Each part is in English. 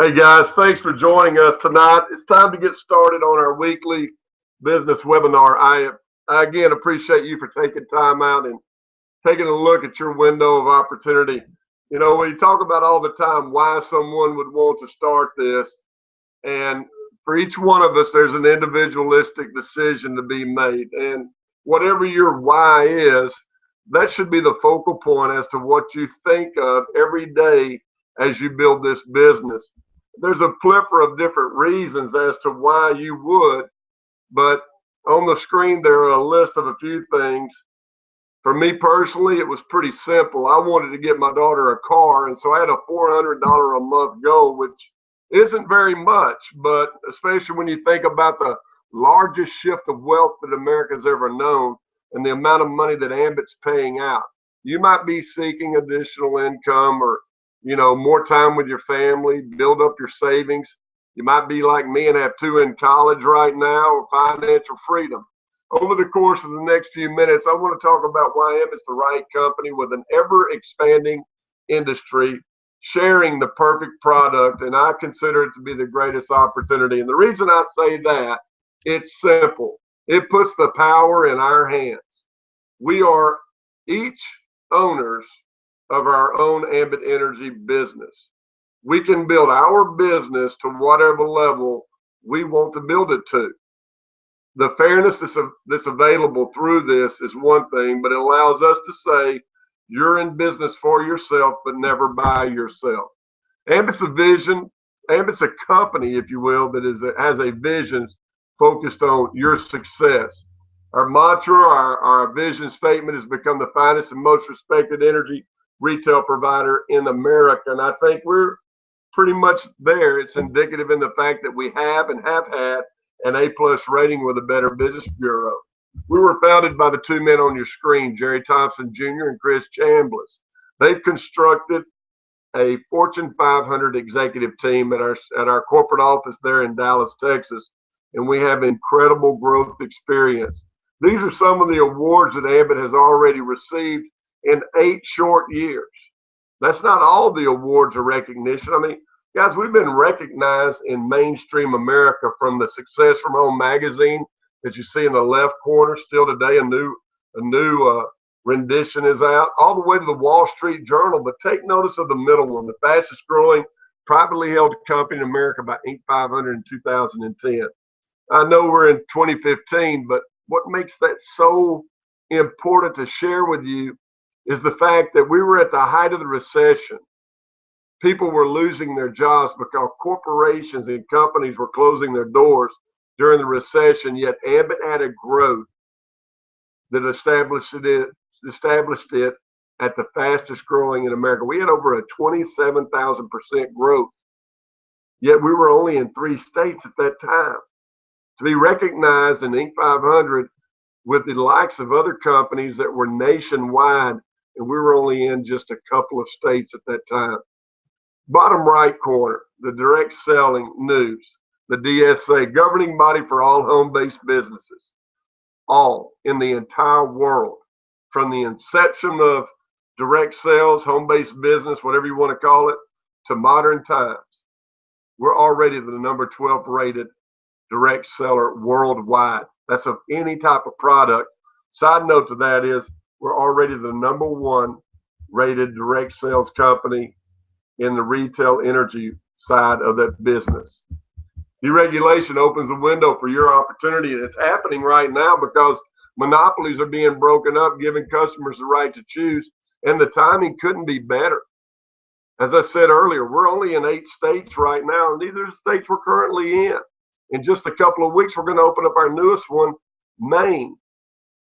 Hey guys, thanks for joining us tonight. It's time to get started on our weekly business webinar. I again appreciate you for taking time out and taking a look at your window of opportunity. You know, we talk about all the time why someone would want to start this, and for each one of us, there's an individualistic decision to be made. And whatever your why is, that should be the focal point as to what you think of every day as you build this business. There's a plethora of different reasons as to why you would, but on the screen there are a list of a few things. For me personally, it was pretty simple. I wanted to get my daughter a car, and so I had a $400 a month goal, which isn't very much, but especially when you think about the largest shift of wealth that America's ever known and the amount of money that Ambit's paying out. You might be seeking additional income or, more time with your family, build up your savings. You might be like me and have two in college right now, or financial freedom. Over the course of the next few minutes, I want to talk about why Ambit's the right company with an ever-expanding industry, sharing the perfect product, and I consider it to be the greatest opportunity. And the reason I say that, it's simple. It puts the power in our hands. We are each owners of our own Ambit Energy business. We can build our business to whatever level we want to build it to. The fairness that's available through this is one thing, but it allows us to say you're in business for yourself, but never by yourself. Ambit's a vision. Ambit's a company, if you will, that has a vision focused on your success. Our mantra, our vision statement has become the finest and most respected energy retail provider in America, and I think we're pretty much there. It's indicative in the fact that we have and have had an A+ rating with the Better Business Bureau. We were founded by the two men on your screen, Jerry Thompson Jr. and Chris Chambliss. They've constructed a Fortune 500 executive team at our corporate office there in Dallas, Texas, and we have incredible growth experience. These are some of the awards that Ambit has already received in 8 short years. That's not all the awards or recognition. I mean, guys, we've been recognized in mainstream America, from the Success from Home magazine that you see in the left corner. Still today, a new rendition is out, all the way to the Wall Street Journal. But take notice of the middle one, the fastest growing privately held company in America by Inc. 500 in 2010. I know we're in 2015, but what makes that so important to share with you is the fact that we were at the height of the recession. People were losing their jobs because corporations and companies were closing their doors during the recession, yet Ambit had a growth that established it at the fastest growing in America. We had over a 27,000% growth, yet we were only in 3 states at that time. To be recognized in Inc. 500 with the likes of other companies that were nationwide, and we were only in just a couple of states at that time. Bottom right corner, the direct selling news, the DSA, governing body for all home-based businesses, all in the entire world, from the inception of direct sales, home-based business, whatever you want to call it, to modern times. We're already the number 12 rated direct seller worldwide. That's of any type of product. Side note to that is we're already the number 1 rated direct sales company in the retail energy side of that business. Deregulation opens the window for your opportunity, and it's happening right now because monopolies are being broken up, giving customers the right to choose, and the timing couldn't be better. As I said earlier, we're only in 8 states right now, and these are the states we're currently in. In just a couple of weeks, we're going to open up our newest one, Maine.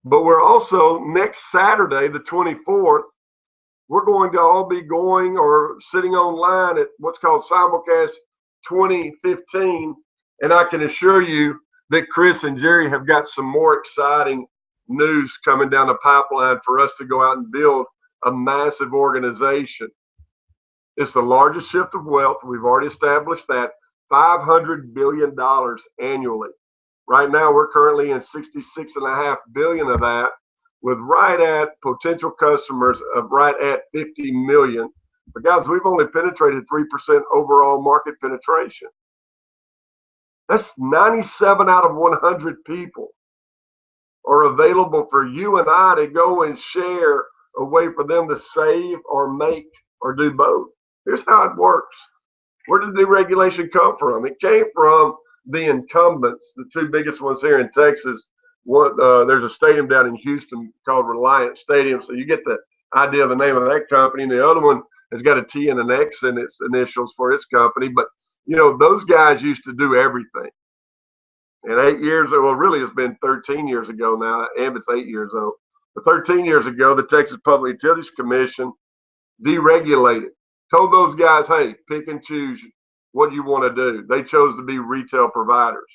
But we're also, next Saturday, the 24th, we're going to all be going or sitting online at what's called Simulcast 2015. And I can assure you that Chris and Jerry have got some more exciting news coming down the pipeline for us to go out and build a massive organization. It's the largest shift of wealth. We've already established that. $500 billion annually. Right now, we're currently in $66.5 billion of that, with right at potential customers of right at 50 million. But guys, we've only penetrated 3% overall market penetration. That's 97 out of 100 people are available for you and I to go and share a way for them to save or make or do both. Here's how it works. Where did deregulation come from? It came from the incumbents, the two biggest ones here in Texas. There's a stadium down in Houston called Reliant Stadium, so you get the idea of the name of that company. And the other one has got a T and an X in its initials for its company. But, you know, those guys used to do everything. And 8 years, well, really it's been 13 years ago now. Ambit's 8 years old. But 13 years ago, the Texas Public Utilities Commission deregulated, told those guys, hey, pick and choose what you want to do. They chose to be retail providers.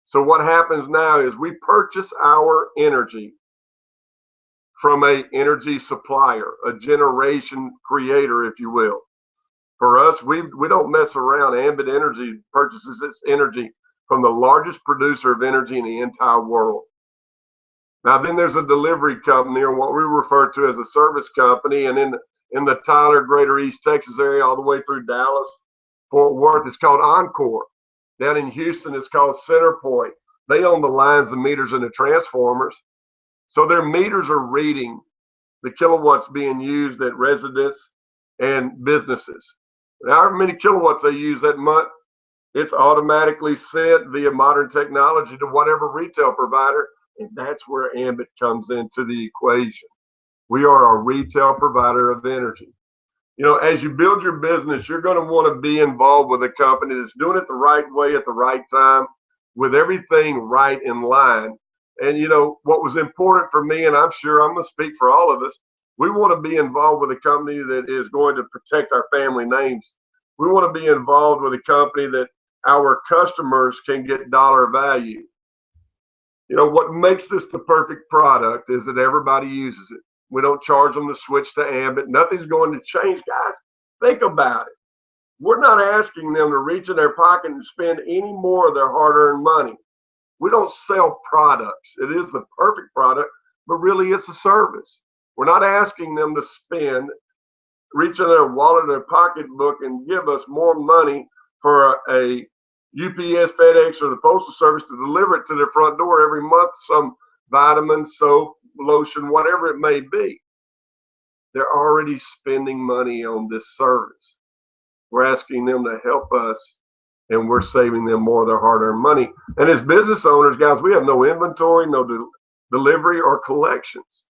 So what happens now is we purchase our energy from a energy supplier, a generation creator, if you will. For us, we don't mess around. Ambit Energy purchases its energy from the largest producer of energy in the entire world. Now, then there's a delivery company, or what we refer to as a service company, and in the Tyler, greater East Texas area, all the way through Dallas, Fort Worth, it's called Encore. Down in Houston, it's called CenterPoint. They own the lines, the meters, and the transformers. So their meters are reading the kilowatts being used at residents and businesses. Now, however many kilowatts they use that month, it's automatically sent via modern technology to whatever retail provider, and that's where Ambit comes into the equation. We are a retail provider of energy. You know, as you build your business, you're going to want to be involved with a company that's doing it the right way at the right time, with everything right in line. And, you know, what was important for me, and I'm sure I'm going to speak for all of us, we want to be involved with a company that is going to protect our family names. We want to be involved with a company that our customers can get dollar value. You know, what makes this the perfect product is that everybody uses it. We don't charge them to switch to Ambit. Nothing's going to change, guys. Think about it. We're not asking them to reach in their pocket and spend any more of their hard-earned money. We don't sell products. It is the perfect product, but really it's a service. We're not asking them to spend, reach in their wallet or their pocketbook and give us more money for a UPS, FedEx, or the Postal Service to deliver it to their front door every month, some vitamin, soap, lotion, whatever it may be. They're already spending money on this service. We're asking them to help us, and we're saving them more of their hard-earned money. And as business owners, guys, we have no inventory, no delivery or collections.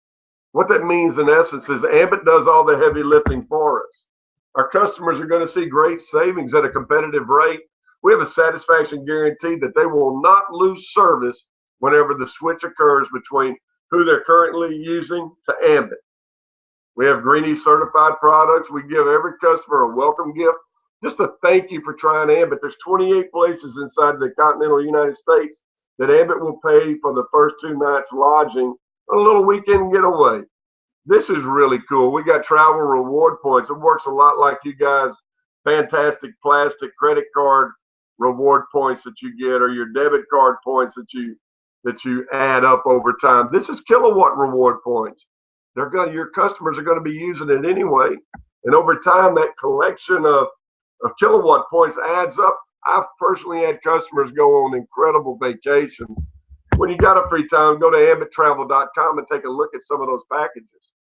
What that means in essence is Ambit does all the heavy lifting for us. Our customers are going to see great savings at a competitive rate. We have a satisfaction guarantee that they will not lose service whenever the switch occurs between who they're currently using to Ambit. We have Greenie certified products. We give every customer a welcome gift, just a thank you for trying Ambit. There's 28 places inside the continental United States that Ambit will pay for the first 2 nights lodging on a little weekend getaway. This is really cool. We got travel reward points. It works a lot like you guys' fantastic plastic credit card reward points that you get, or your debit card points that you add up over time. This is kilowatt reward points. Your customers are going to be using it anyway, and over time that collection of kilowatt points adds up. I've personally had customers go on incredible vacations. When you got a free time, go to ambittravel.com and take a look at some of those packages.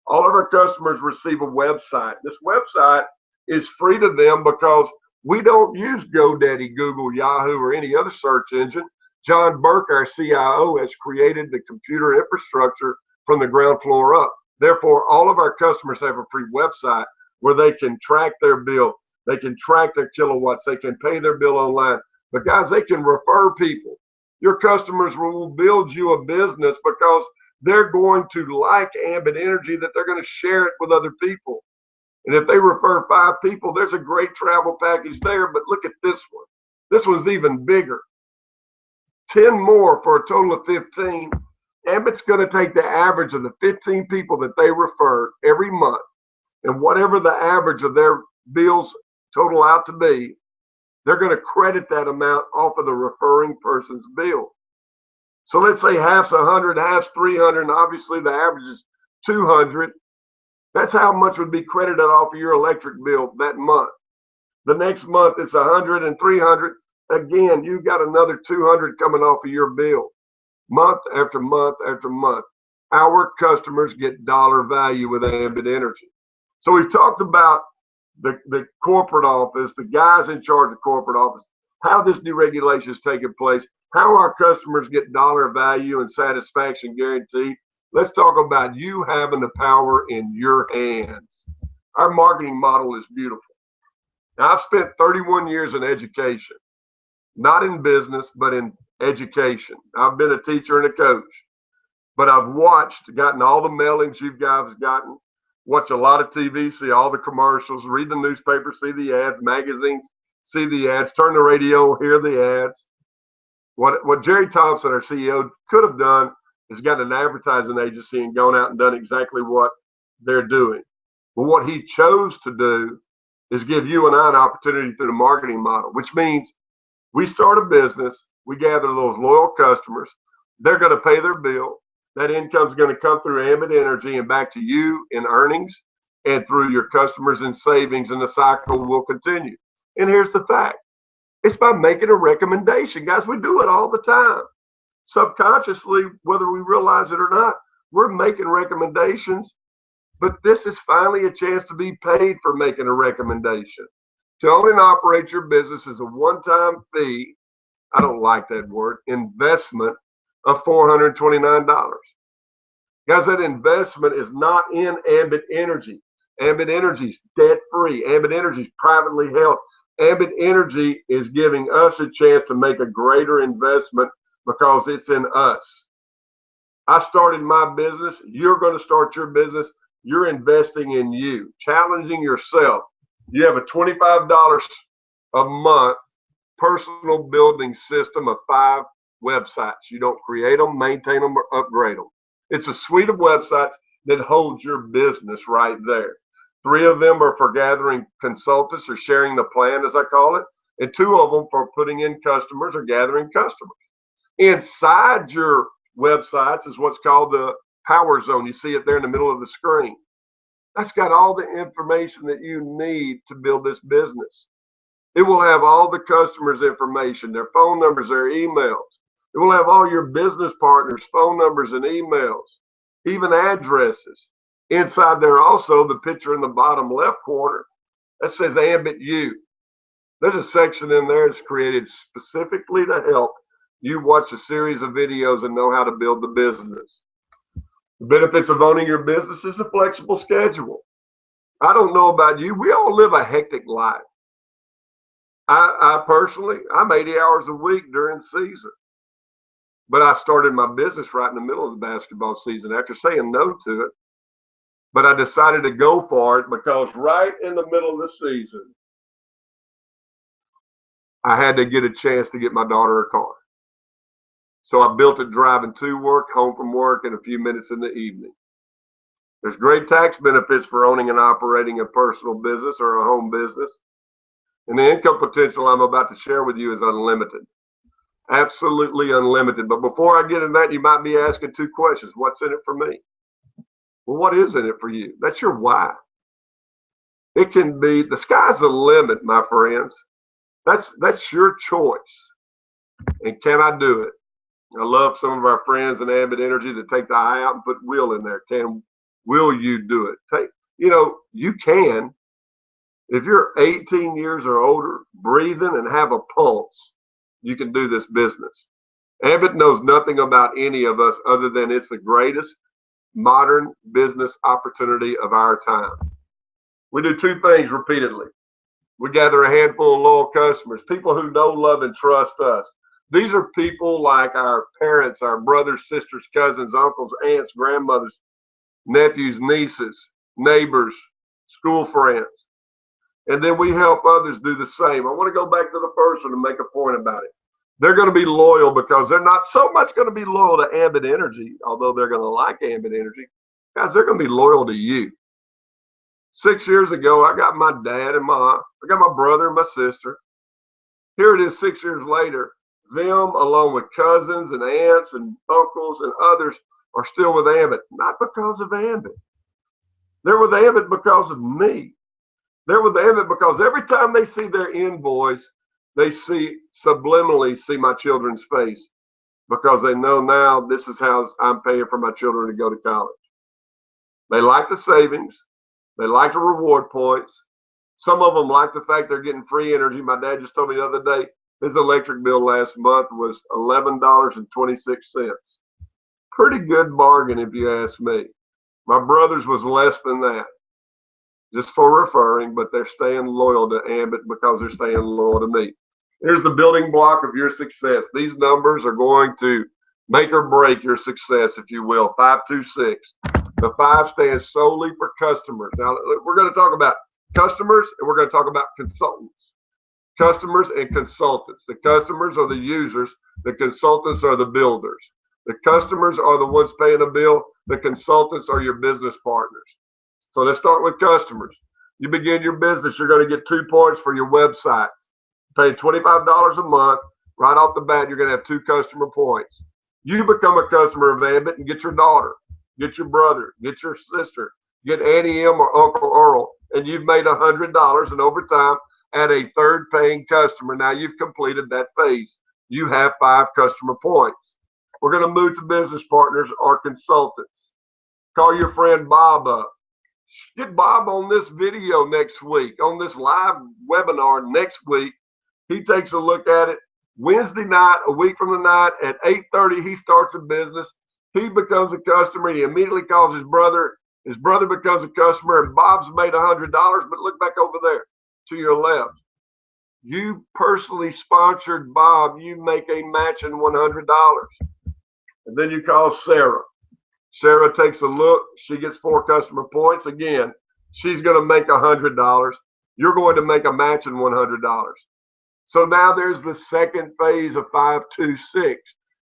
All of our customers receive a website. This website is free to them because we don't use GoDaddy, Google, Yahoo, or any other search engine. John Burke, our CIO, has created the computer infrastructure from the ground floor up. Therefore, all of our customers have a free website where they can track their bill. They can track their kilowatts. They can pay their bill online. But guys, they can refer people. Your customers will build you a business because they're going to like Ambit Energy, that they're going to share it with other people. And if they refer 5 people, there's a great travel package there. But look at this one. This one's even bigger. 10 more for a total of 15. Ambit's going to take the average of the 15 people that they refer every month, and whatever the average of their bills total out to be, they're going to credit that amount off of the referring person's bill. So let's say half's 100, half's 300, and obviously the average is 200. That's how much would be credited off of your electric bill that month. The next month it's 100 and 300. Again, you've got another 200 coming off of your bill. Month after month after month. Our customers get dollar value with Ambit Energy. So we've talked about the corporate office, the guys in charge of corporate office, how this deregulation is taking place, how our customers get dollar value and satisfaction guaranteed. Let's talk about you having the power in your hands. Our marketing model is beautiful. Now, I've spent 31 years in education, not in business, but in education. I've been a teacher and a coach, but I've gotten all the mailings you guys gotten, watch a lot of TV, see all the commercials, read the newspaper, see the ads, magazines, see the ads, turn the radio, hear the ads. What Jerry Thompson, our CEO, could have done is got an advertising agency and gone out and done exactly what they're doing. But what he chose to do is give you and I an opportunity through the marketing model, which means we start a business, we gather those loyal customers, they're going to pay their bill. That income is going to come through Ambit Energy and back to you in earnings and through your customers in savings, and the cycle will continue. And here's the fact. It's by making a recommendation. Guys, we do it all the time. Subconsciously, whether we realize it or not, we're making recommendations, but this is finally a chance to be paid for making a recommendation. To own and operate your business is a one-time fee, I don't like that word, investment of $429. Guys, that investment is not in Ambit Energy. Ambit Energy is debt-free. Ambit Energy is privately held. Ambit Energy is giving us a chance to make a greater investment because it's in us. I started my business. You're going to start your business. You're investing in you, challenging yourself. You have a $25 a month personal building system of 5 websites. You don't create them, maintain them, or upgrade them. It's a suite of websites that holds your business right there. 3 of them are for gathering consultants or sharing the plan, as I call it, and 2 of them for putting in customers or gathering customers. Inside your websites is what's called the Power Zone. You see it there in the middle of the screen. That's got all the information that you need to build this business. It will have all the customers' information, their phone numbers, their emails. It will have all your business partners' phone numbers and emails, even addresses. Inside there also, the picture in the bottom left corner, that says Ambit U. There's a section in there that's created specifically to help you watch a series of videos and know how to build the business. The benefits of owning your business is a flexible schedule. I don't know about you. We all live a hectic life. I personally, I'm 80 hours a week during season. But I started my business right in the middle of the basketball season after saying no to it. But I decided to go for it because right in the middle of the season, I had to get a chance to get my daughter a car. So I built it driving to work, home from work, and a few minutes in the evening. There's great tax benefits for owning and operating a personal business or a home business. And the income potential I'm about to share with you is unlimited. Absolutely unlimited. But before I get into that, you might be asking 2 questions. What's in it for me? Well, what is in it for you? That's your why. It can be, the sky's the limit, my friends. That's your choice. And can I do it? I love some of our friends in Ambit Energy that take the I out and put will in there. Will you do it? You can. If you're 18 years or older, breathing and have a pulse, you can do this business. Ambit knows nothing about any of us other than it's the greatest modern business opportunity of our time. We do 2 things repeatedly. We gather a handful of loyal customers, people who know, love, and trust us. These are people like our parents, our brothers, sisters, cousins, uncles, aunts, grandmothers, nephews, nieces, neighbors, school friends. And then we help others do the same. I want to go back to the first one and make a point about it. They're going to be loyal because they're not so much going to be loyal to Ambit Energy, although they're going to like Ambit Energy. Guys, they're going to be loyal to you. 6 years ago, I got my dad and I got my brother and my sister. Here it is 6 years later. Them, along with cousins and aunts and uncles and others, are still with Ambit. Not because of Ambit. They're with Abbott because of me. They're with Abbott because every time they see their invoice, they see subliminally see my children's face because they know now this is how I'm paying for my children to go to college. They like the savings. They like the reward points. Some of them like the fact they're getting free energy. My dad just told me the other day his electric bill last month was $11.26. Pretty good bargain if you ask me. My brother's was less than that, just for referring, but they're staying loyal to Abbott because they're staying loyal to me. Here's the building block of your success. These numbers are going to make or break your success, if you will. 526. The 5 stands solely for customers. Now, we're going to talk about customers and we're going to talk about consultants. Customers and consultants. The customers are the users. The consultants are the builders. The customers are the ones paying the bill. The consultants are your business partners. So let's start with customers. You begin your business, you're going to get 2 points for your websites. Pay $25 a month. Right off the bat, you're going to have 2 customer points. You become a customer of Abbott and get your daughter, get your brother, get your sister, get Auntie M or Uncle Earl, and you've made $100, and over time, add a 3rd paying customer. Now you've completed that phase. You have 5 customer points. We're going to move to business partners or consultants. Call your friend Bob up. Get Bob on this video next week, on this live webinar next week. He takes a look at it. Wednesday night, a week from the night at 8:30, he starts a business. He becomes a customer. He immediately calls his brother. His brother becomes a customer, and Bob's made $100. But look back over there to your left. You personally sponsored Bob. You make a matching $100. And then you call Sarah. Sarah takes a look. She gets 4 customer points. Again, she's going to make $100. You're going to make a matching $100. So now there's the second phase of 526.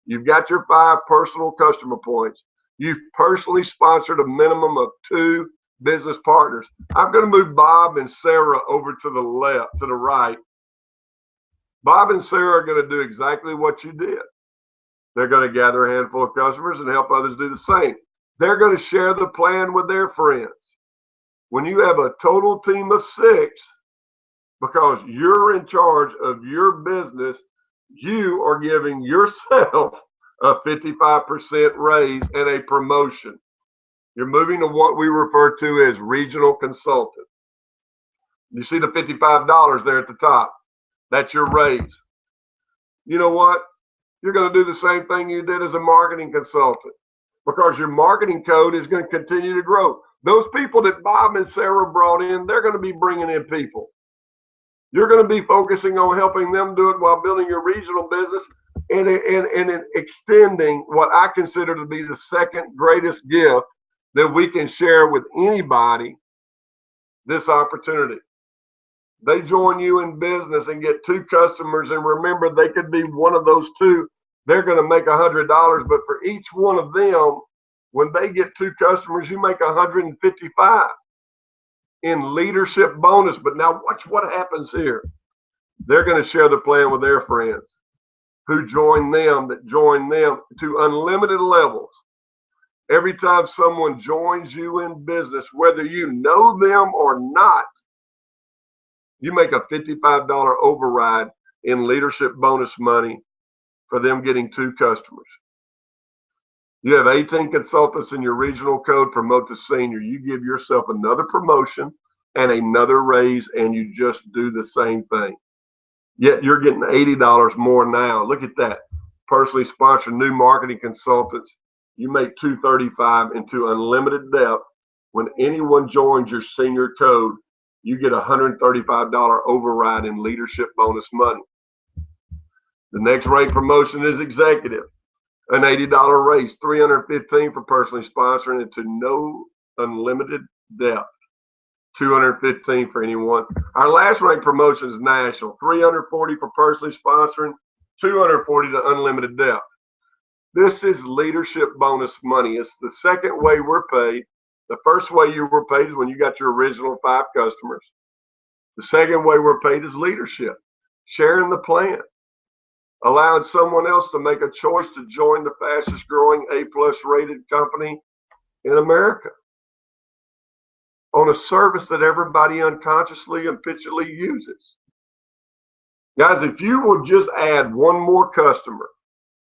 You've got your 5 personal customer points. You've personally sponsored a minimum of 2 business partners. I'm going to move Bob and Sarah over to the left, to the right. Bob and Sarah are going to do exactly what you did. They're going to gather a handful of customers and help others do the same. They're going to share the plan with their friends. When you have a total team of 6, because you're in charge of your business, you are giving yourself a 55% raise and a promotion. You're moving to what we refer to as regional consultant. You see the $55 there at the top. That's your raise. You know what? You're going to do the same thing you did as a marketing consultant, because your marketing code is going to continue to grow. Those people that Bob and Sarah brought in, they're going to be bringing in people. You're going to be focusing on helping them do it while building your regional business and extending what I consider to be the second greatest gift that we can share with anybody, this opportunity. They join you in business and get 2 customers, and remember, they could be one of those 2. They're going to make $100, but for each one of them, when they get 2 customers, you make $155 in leadership bonus. But now watch what happens here. They're going to share the plan with their friends who join them, that join them to unlimited levels. Every time someone joins you in business, whether you know them or not, you make a $55 override in leadership bonus money for them getting 2 customers. You have 18 consultants in your regional code, promote to senior. You give yourself another promotion and another raise, and you just do the same thing. Yet you're getting $80 more now. Look at that. Personally sponsored new marketing consultants. You make $235 into unlimited depth. When anyone joins your senior code, you get a $135 override in leadership bonus money. The next rank promotion is executive. An $80 raise, $315 for personally sponsoring into no unlimited depth. $215 for anyone. Our last rank promotion is national. $340 for personally sponsoring, $240 to unlimited depth. This is leadership bonus money. It's the second way we're paid. The first way you were paid is when you got your original 5 customers. The second way we're paid is leadership, sharing the plan, allowing someone else to make a choice to join the fastest growing A+ rated company in America. on a service that everybody unconsciously and habitually uses. Guys, if you will just add one more customer,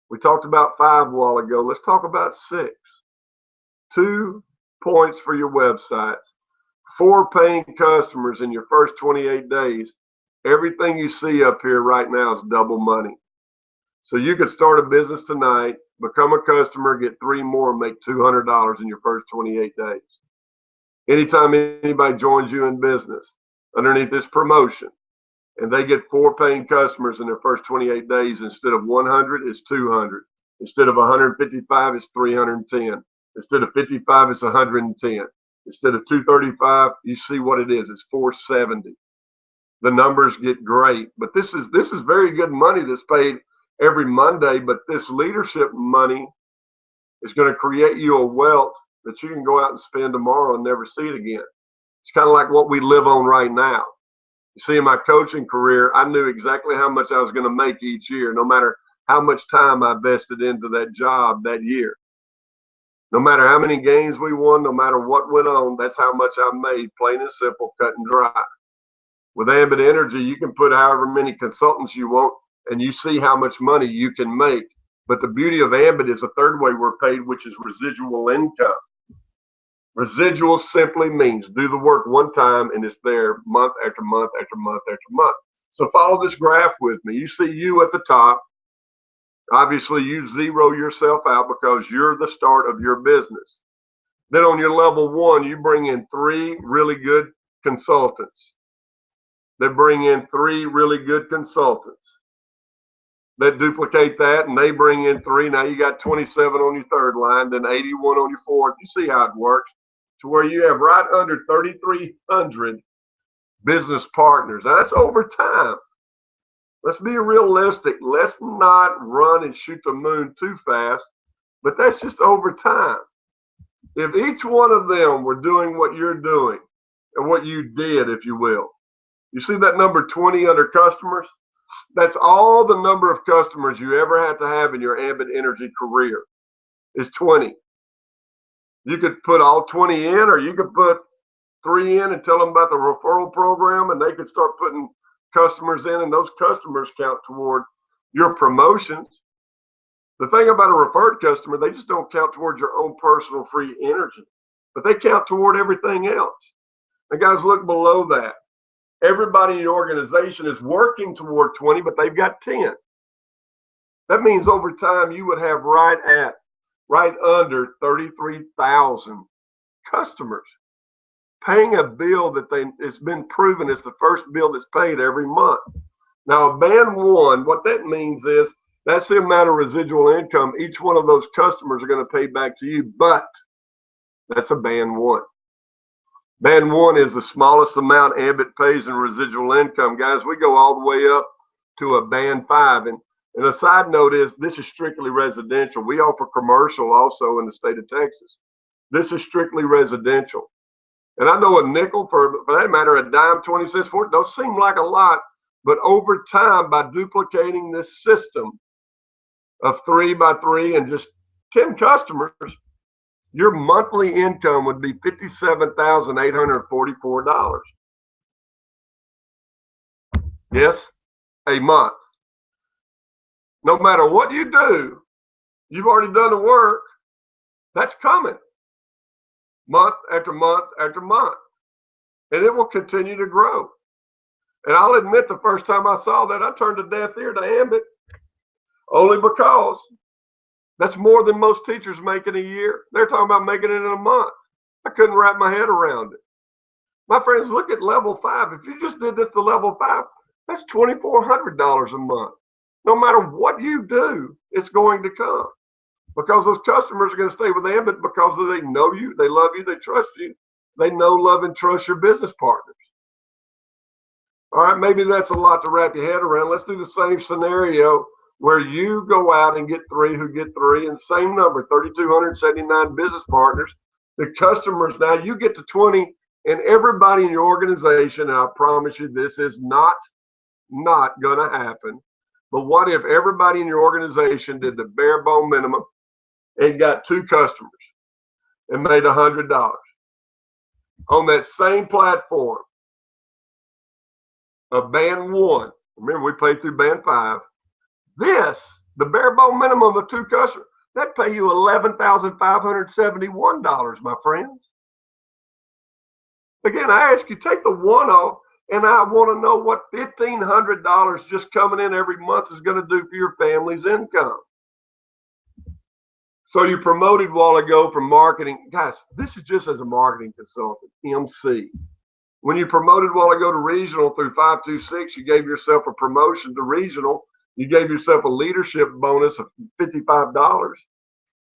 we talked about 5 a while ago, let's talk about 6. 2 points for your websites, 4 paying customers in your first 28 days. Everything you see up here right now is double money. So you could start a business tonight, become a customer, get 3 more, and make $200 in your first 28 days. Anytime anybody joins you in business underneath this promotion and they get 4 paying customers in their first 28 days, instead of 100, it's 200. Instead of 155, it's 310. Instead of 55, it's 110. Instead of 235, you see what it is. It's 470. The numbers get great, but this is very good money that's paid every Monday. But this leadership money is going to create you a wealth that you can go out and spend tomorrow and never see it again. It's kind of like what we live on right now. You see, in my coaching career, I knew exactly how much I was going to make each year, no matter how much time I invested into that job that year. No matter how many games we won, no matter what went on, that's how much I made, plain and simple, cut and dry. With Ambit Energy, you can put however many consultants you want, and you see how much money you can make. But the beauty of Ambit is the third way we're paid, which is residual income. Residual simply means do the work one time and it's there month after month after month after month. So follow this graph with me. You see you at the top. Obviously, you zero yourself out because you're the start of your business. Then on your level 1, you bring in 3 really good consultants. They bring in 3 really good consultants that duplicate that, and they bring in 3. Now you got 27 on your third line, then 81 on your fourth. You see how it works, to where you have right under 3,300 business partners. Now that's over time. Let's be realistic. Let's not run and shoot the moon too fast, but that's just over time. If each one of them were doing what you're doing and what you did, if you will, you see that number 20 under customers? That's all the number of customers you ever had to have in your Ambit Energy career is 20. You could put all 20 in, or you could put 3 in and tell them about the referral program, and they could start putting customers in, and those customers count toward your promotions. The thing about a referred customer, they just don't count towards your own personal free energy, but they count toward everything else. And guys, look below that. Everybody in your organization is working toward 20, but they've got 10. That means over time you would have right under 33,000 customers paying a bill that it's been proven is the first bill that's paid every month. Now, band 1, what that means is that's the amount of residual income each one of those customers are going to pay back to you, but that's a band 1. Band 1 is the smallest amount Ambit pays in residual income. Guys, we go all the way up to a band 5. And a side note is this is strictly residential. We offer commercial also in the state of Texas. This is strictly residential. And I know a nickel, for that matter, a dime, 20 cents for it, don't seem like a lot, but over time, by duplicating this system of 3 by 3 and just 10 customers, your monthly income would be $57,844. Yes, a month. No matter what you do, you've already done the work. That's coming. Month after month after month. And it will continue to grow. And I'll admit, the first time I saw that, I turned a deaf ear to Ambit, only because that's more than most teachers make in a year. They're talking about making it in a month. I couldn't wrap my head around it. My friends, look at level 5. If you just did this to level 5, that's $2,400 a month. No matter what you do, it's going to come. Because those customers are going to stay with Ambit because they know you, they love you, they trust you. They know, love, and trust your business partners. All right, maybe that's a lot to wrap your head around. Let's do the same scenario where you go out and get 3 who get 3, and same number, 3,279 business partners. The customers, now you get to 20, and everybody in your organization, and I promise you this is not going to happen, but what if everybody in your organization did the bare bone minimum and got 2 customers and made $100? on that same platform of band 1. Remember, we played through band 5. The bare bone minimum of 2 customers, that pay you $11,571, my friends. Again, I ask you, take the 1 off, and I want to know what $1,500 just coming in every month is going to do for your family's income. So you promoted a while ago from marketing. Guys, this is just as a marketing consultant, MC. When you promoted a while ago to regional through 526, you gave yourself a promotion to regional. You gave yourself a leadership bonus of $55.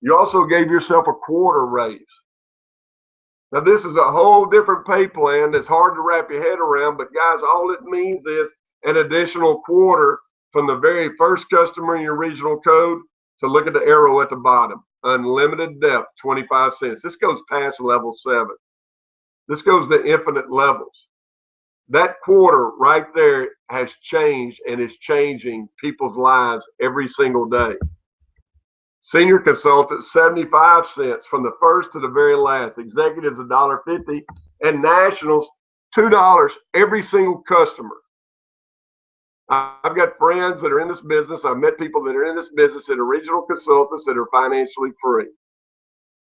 You also gave yourself a quarter raise. Now, this is a whole different pay plan that's hard to wrap your head around, but guys, all it means is an additional quarter from the very first customer in your regional code to look at the arrow at the bottom. Unlimited depth, 25 cents. This goes past level 7. This goes to infinite levels. That quarter right there has changed and is changing people's lives every single day. Senior consultants, 75 cents from the first to the very last. Executives, $1.50. And nationals, $2 every single customer. I've got friends that are in this business. I've met people that are in this business that are regional consultants that are financially free.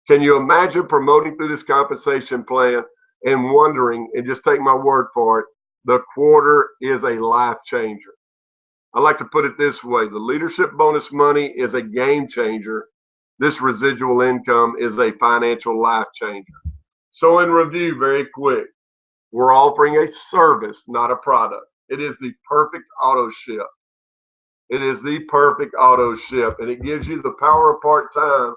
Can you imagine promoting through this compensation plan and wondering, and just take my word for it, the quarter is a life changer. I like to put it this way. The leadership bonus money is a game changer. This residual income is a financial life changer. So in review, very quick, we're offering a service, not a product. It is the perfect auto ship. It is the perfect auto ship, and it gives you the power of part-time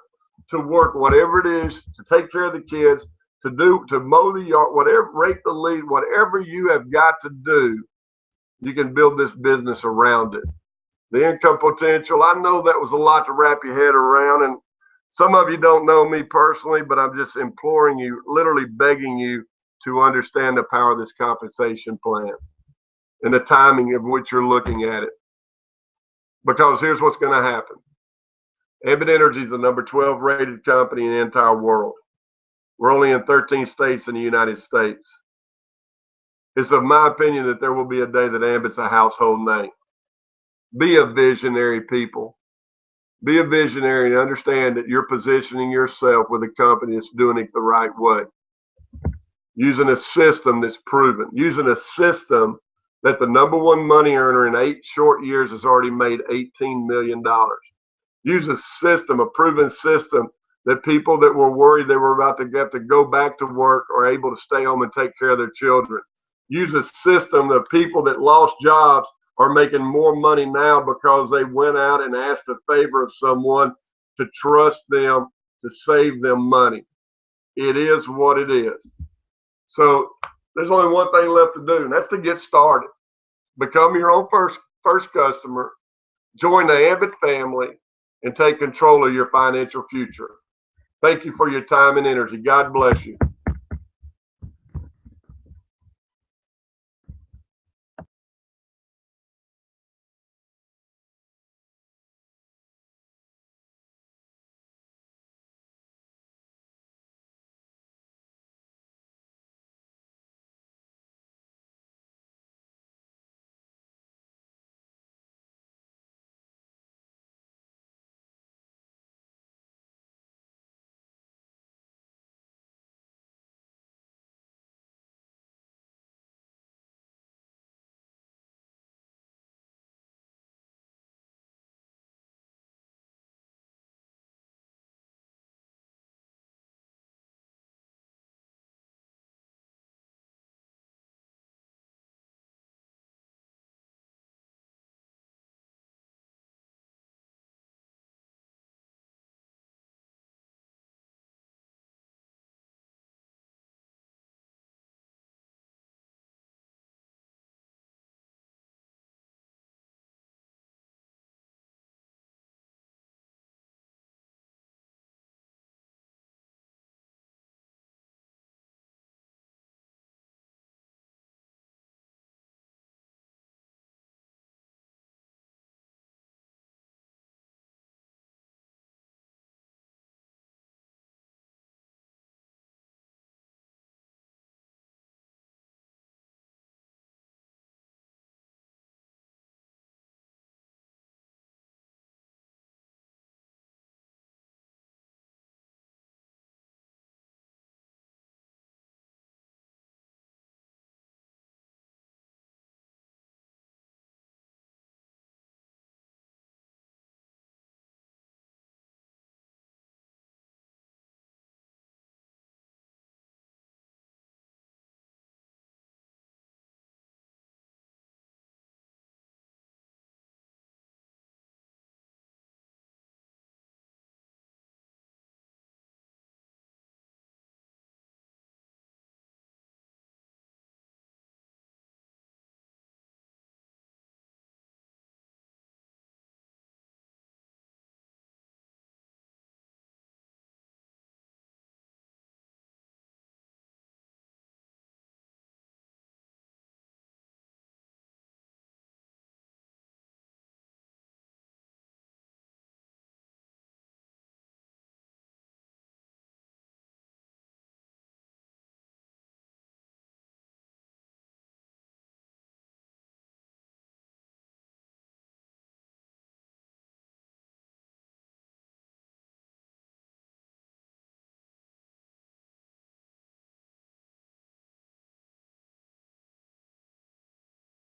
to work whatever it is, to take care of the kids, to mow the yard, whatever, rake the lead, whatever you have got to do, you can build this business around it. The income potential, I know that was a lot to wrap your head around, and some of you don't know me personally, but I'm just imploring you, literally begging you to understand the power of this compensation plan and the timing of which you're looking at it. Because here's what's going to happen. Ambit Energy is the number 12 rated company in the entire world. We're only in 13 states in the United States. It's of my opinion that there will be a day that Ambit's a household name. Be a visionary, people. Be a visionary and understand that you're positioning yourself with a company that's doing it the right way. Using a system that's proven. Using a system that the number 1 money earner in 8 short years has already made $18 million. Use a system, a proven system, that people that were worried they were about to have to go back to work are able to stay home and take care of their children. Use a system that people that lost jobs are making more money now because they went out and asked a favor of someone to trust them to save them money. It is what it is. So there's only one thing left to do, and that's to get started. Become your own first customer, join the Ambit family, and take control of your financial future. Thank you for your time and energy. God bless you.